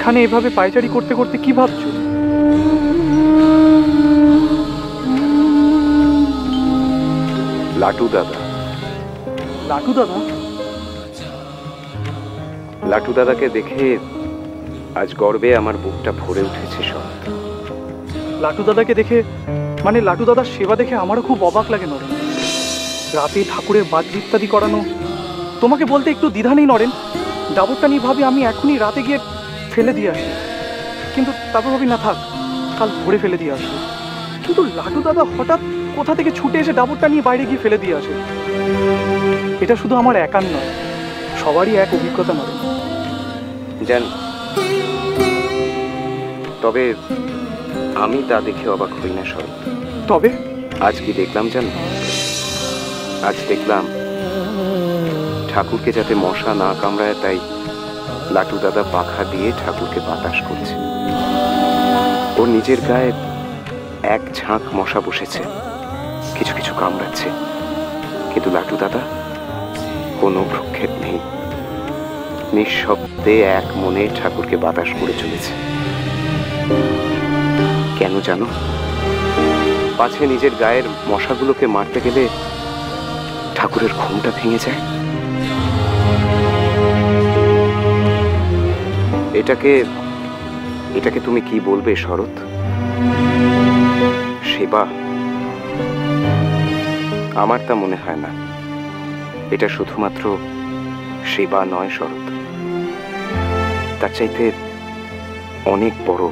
এখানে এভাবে পায়চারি করতে করতে কি ভাবছো? লাটু দাদা। লাটু দাদা? লাটু দাদাকে দেখে আজ গর্বে আমার বুকটা ভরে উঠেছে সব। লাটু দাদাকে দেখে মানে লাটু দাদার সেবা দেখে আমারও খুব অবাক লাগে নরেন। রাতে ঠাকুরের বাদ্য ইত্যাদি করানো, তোমাকে বলতে একটু দ্বিধা নেই নরেন। ডাবরটা নিয়ে ভাবি আমি এখনই রাতে গিয়ে ফেলে দিয়ে আসি, কিন্তু তারপর ভাবি না থাক, কাল ভোরে ফেলে দিয়ে আসবো। কিন্তু লাটু দাদা হঠাৎ কোথা থেকে ছুটে এসে ডাবরটা নিয়ে বাইরে গিয়ে ফেলে দিয়ে আসে। এটা শুধু আমার একার নয়, সবারই এক অভিজ্ঞতা নরেন। জানি, তবে আমি তা দেখে অবাক হই না শরৎ। তবে আজ কি দেখলাম জানো? আজ দেখলাম ঠাকুরকে যাতে মশা না কামড়ায় তাই লাটু দাদা পাখা দিয়ে ঠাকুরকে বাতাস করছে। ওর নিজের গায়ে এক ঝাঁক মশা বসেছে, কিছু কিছু কামড়াচ্ছে, কিন্তু লাটু দাদা কোনো ভ্রুক্ষেপ নেই, নিঃশব্দে এক মনে ঠাকুরকে বাতাস করে চলেছে। কেন জানো? পাছে নিজের গায়ের মশাগুলোকে মারতে গেলে ঠাকুরের ঘুমটা ভেঙে যায়। এটাকে তুমি কি বলবে শরৎ? সেবা? আমার তা মনে হয় না। এটা শুধুমাত্র সেবা নয় শরৎ, তার চাইতে অনেক বড়